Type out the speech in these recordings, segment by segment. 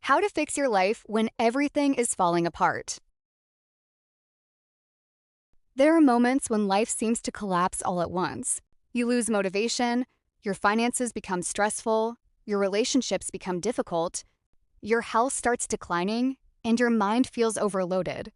How to fix your life when everything is falling apart. There are moments when life seems to collapse all at once. You lose motivation, your finances become stressful, your relationships become difficult, your health starts declining, and your mind feels overloaded.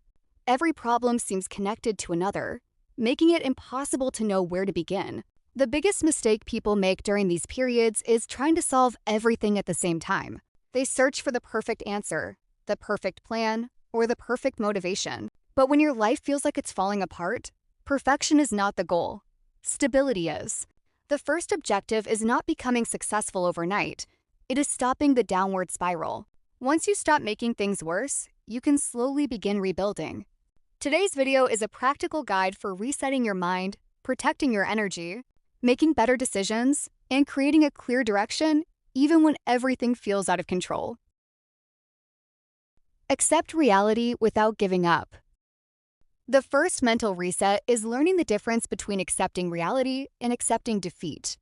Every problem seems connected to another, making it impossible to know where to begin. The biggest mistake people make during these periods is trying to solve everything at the same time. They search for the perfect answer, the perfect plan, or the perfect motivation. But when your life feels like it's falling apart, perfection is not the goal. Stability is. The first objective is not becoming successful overnight. It is stopping the downward spiral. Once you stop making things worse, you can slowly begin rebuilding. Today's video is a practical guide for resetting your mind, protecting your energy, making better decisions, and creating a clear direction even when everything feels out of control. Accept reality without giving up. The first mental reset is learning the difference between accepting reality and accepting defeat.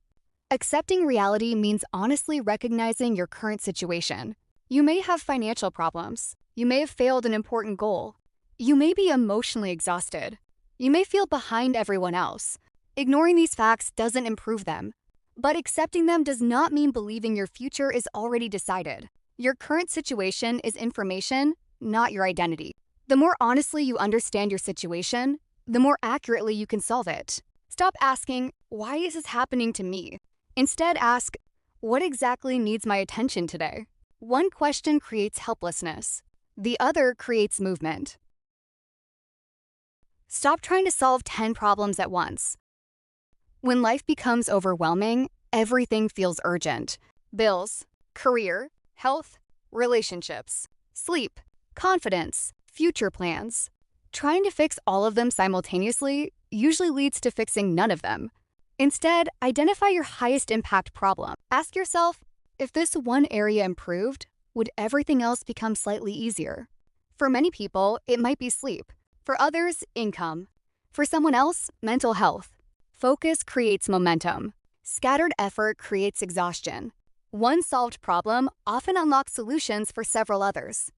Accepting reality means honestly recognizing your current situation. You may have financial problems. You may have failed an important goal. You may be emotionally exhausted. You may feel behind everyone else. Ignoring these facts doesn't improve them. But accepting them does not mean believing your future is already decided. Your current situation is information, not your identity. The more honestly you understand your situation, the more accurately you can solve it. Stop asking, "Why is this happening to me?" Instead, ask, "What exactly needs my attention today?" One question creates helplessness. The other creates movement. Stop trying to solve 10 problems at once. When life becomes overwhelming, everything feels urgent. Bills, career, health, relationships, sleep, confidence, future plans. Trying to fix all of them simultaneously usually leads to fixing none of them. Instead, identify your highest impact problem. Ask yourself, if this one area improved, would everything else become slightly easier? For many people, it might be sleep. For others, income. For someone else, mental health. Focus creates momentum. Scattered effort creates exhaustion. One solved problem often unlocks solutions for several others.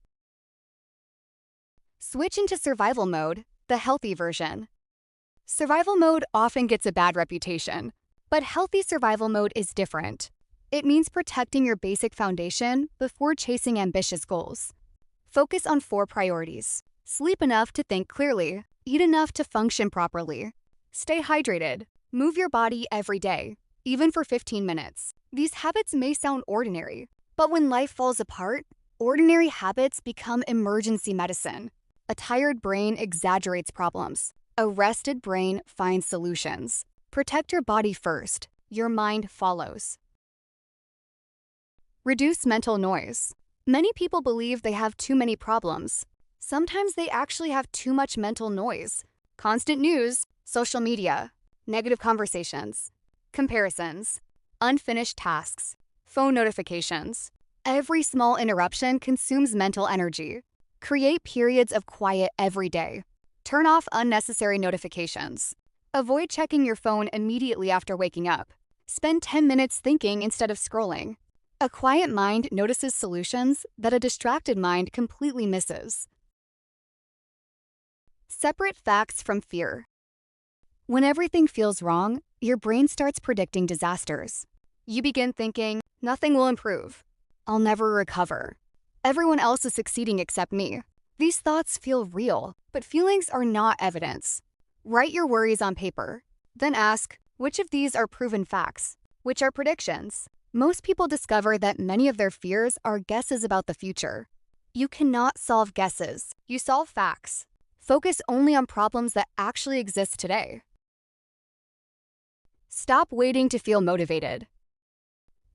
Switch into survival mode, the healthy version. Survival mode often gets a bad reputation, but healthy survival mode is different. It means protecting your basic foundation before chasing ambitious goals. Focus on 4 priorities. Sleep enough to think clearly. Eat enough to function properly. Stay hydrated. Move your body every day, even for 15 minutes. These habits may sound ordinary, but when life falls apart, ordinary habits become emergency medicine. A tired brain exaggerates problems. A rested brain finds solutions. Protect your body first. Your mind follows. Reduce mental noise. Many people believe they have too many problems. Sometimes they actually have too much mental noise. Constant news, social media, negative conversations, comparisons, unfinished tasks, phone notifications. Every small interruption consumes mental energy. Create periods of quiet every day. Turn off unnecessary notifications. Avoid checking your phone immediately after waking up. Spend 10 minutes thinking instead of scrolling. A quiet mind notices solutions that a distracted mind completely misses. Separate facts from fear. When everything feels wrong, your brain starts predicting disasters. You begin thinking, "Nothing will improve. I'll never recover. Everyone else is succeeding except me." These thoughts feel real, but feelings are not evidence. Write your worries on paper. Then ask, which of these are proven facts? Which are predictions? Most people discover that many of their fears are guesses about the future. You cannot solve guesses. You solve facts. Focus only on problems that actually exist today. Stop waiting to feel motivated.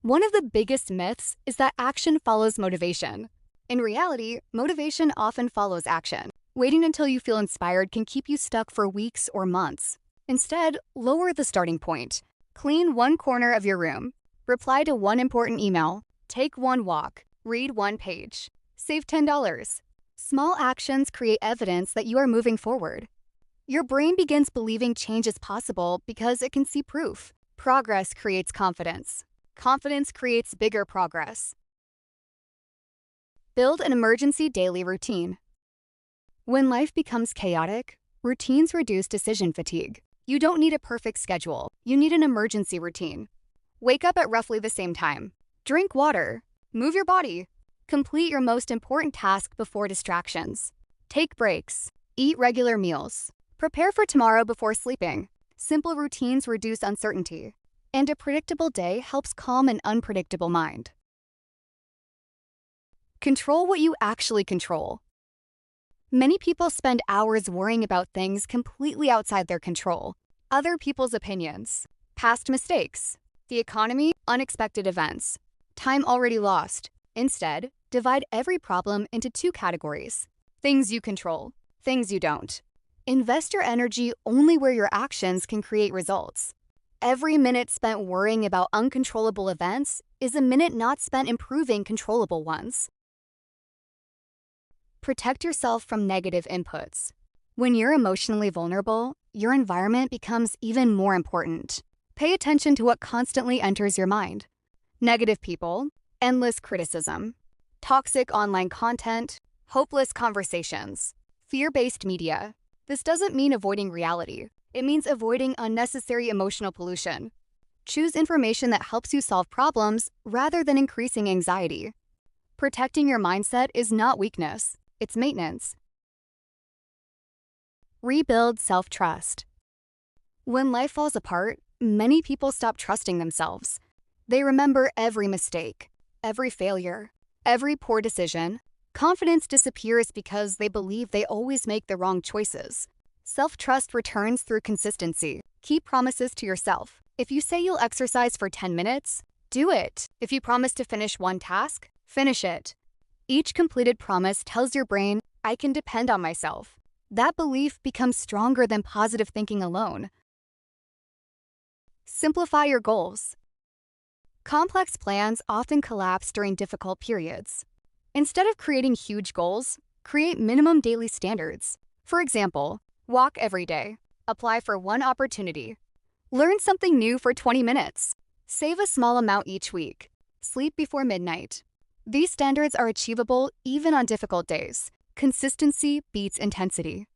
One of the biggest myths is that action follows motivation. In reality, motivation often follows action. Waiting until you feel inspired can keep you stuck for weeks or months. Instead, lower the starting point. Clean one corner of your room. Reply to one important email. Take one walk. Read one page. Save $10. Small actions create evidence that you are moving forward. Your brain begins believing change is possible because it can see proof. Progress creates confidence. Confidence creates bigger progress. Build an emergency daily routine. When life becomes chaotic, routines reduce decision fatigue. You don't need a perfect schedule. You need an emergency routine. Wake up at roughly the same time. Drink water. Move your body. Complete your most important task before distractions. Take breaks. Eat regular meals. Prepare for tomorrow before sleeping. Simple routines reduce uncertainty. And a predictable day helps calm an unpredictable mind. Control what you actually control. Many people spend hours worrying about things completely outside their control. Other people's opinions, past mistakes, the economy, unexpected events, time already lost. Instead, divide every problem into two categories: things you control, things you don't. Invest your energy only where your actions can create results. Every minute spent worrying about uncontrollable events is a minute not spent improving controllable ones. Protect yourself from negative inputs. When you're emotionally vulnerable, your environment becomes even more important. Pay attention to what constantly enters your mind. Negative people, endless criticism, toxic online content, hopeless conversations, fear-based media. This doesn't mean avoiding reality. It means avoiding unnecessary emotional pollution. Choose information that helps you solve problems rather than increasing anxiety. Protecting your mindset is not weakness. It's maintenance. Rebuild self-trust. When life falls apart, many people stop trusting themselves. They remember every mistake, every failure, every poor decision. Confidence disappears because they believe they always make the wrong choices. Self-trust returns through consistency. Keep promises to yourself. If you say you'll exercise for 10 minutes, do it. If you promise to finish one task, finish it. Each completed promise tells your brain, I can depend on myself. That belief becomes stronger than positive thinking alone. Simplify your goals. Complex plans often collapse during difficult periods. Instead of creating huge goals, create minimum daily standards. For example, walk every day. Apply for one opportunity. Learn something new for 20 minutes. Save a small amount each week. Sleep before midnight. These standards are achievable even on difficult days. Consistency beats intensity.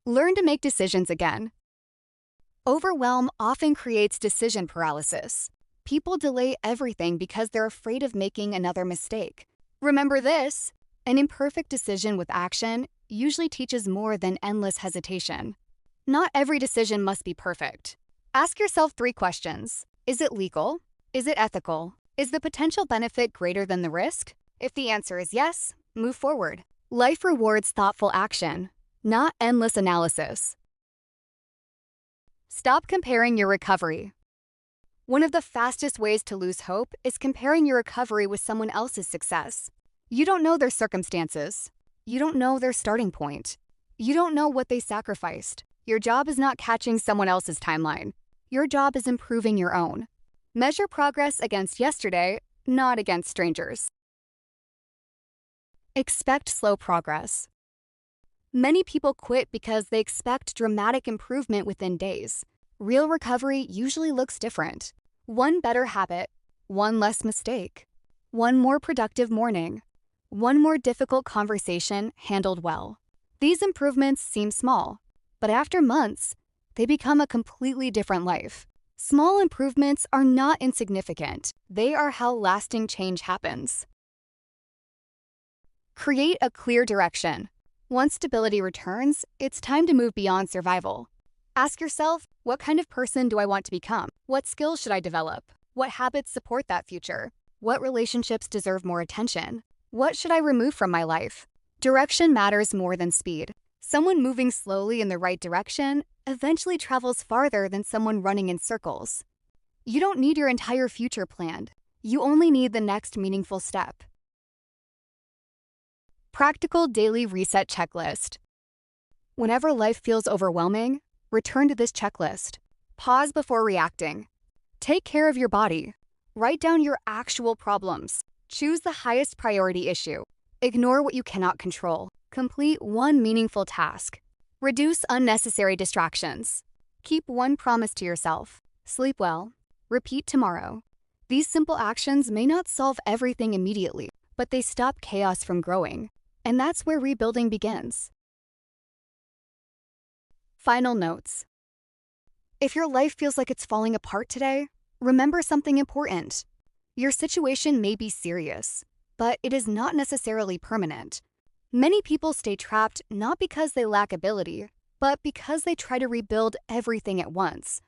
Learn to make decisions again. Overwhelm often creates decision paralysis. People delay everything because they're afraid of making another mistake. Remember this: an imperfect decision with action usually teaches more than endless hesitation. Not every decision must be perfect. Ask yourself 3 questions. Is it legal? Is it ethical? Is the potential benefit greater than the risk? If the answer is yes, move forward. Life rewards thoughtful action, not endless analysis. Stop comparing your recovery. One of the fastest ways to lose hope is comparing your recovery with someone else's success. You don't know their circumstances. You don't know their starting point. You don't know what they sacrificed. Your job is not catching someone else's timeline. Your job is improving your own. Measure progress against yesterday, not against strangers. Expect slow progress. Many people quit because they expect dramatic improvement within days. Real recovery usually looks different. One better habit, one less mistake, one more productive morning, one more difficult conversation handled well. These improvements seem small, but after months, they become a completely different life. Small improvements are not insignificant. They are how lasting change happens. Create a clear direction. Once stability returns, it's time to move beyond survival. Ask yourself, what kind of person do I want to become? What skills should I develop? What habits support that future? What relationships deserve more attention? What should I remove from my life? Direction matters more than speed. Someone moving slowly in the right direction eventually travels farther than someone running in circles. You don't need your entire future planned. You only need the next meaningful step. Practical daily reset checklist. Whenever life feels overwhelming, return to this checklist. Pause before reacting. Take care of your body. Write down your actual problems. Choose the highest priority issue. Ignore what you cannot control. Complete one meaningful task. Reduce unnecessary distractions. Keep one promise to yourself. Sleep well. Repeat tomorrow. These simple actions may not solve everything immediately, but they stop chaos from growing. And that's where rebuilding begins. Final notes. If your life feels like it's falling apart today, remember something important. Your situation may be serious, but it is not necessarily permanent. Many people stay trapped not because they lack ability, but because they try to rebuild everything at once.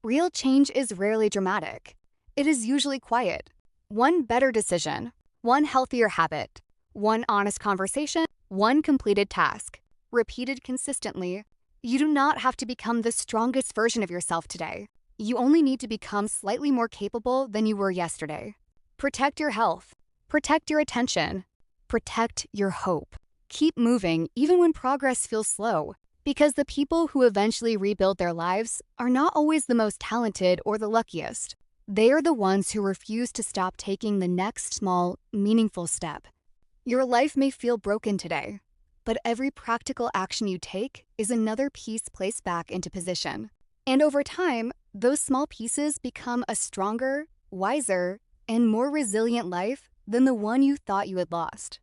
Real change is rarely dramatic. It is usually quiet. One better decision, one healthier habit, one honest conversation, one completed task, repeated consistently. You do not have to become the strongest version of yourself today. You only need to become slightly more capable than you were yesterday. Protect your health. Protect your attention. Protect your hope. Keep moving even when progress feels slow, because the people who eventually rebuild their lives are not always the most talented or the luckiest. They are the ones who refuse to stop taking the next small, meaningful step. Your life may feel broken today, but every practical action you take is another piece placed back into position. And over time, those small pieces become a stronger, wiser, and more resilient life than the one you thought you had lost.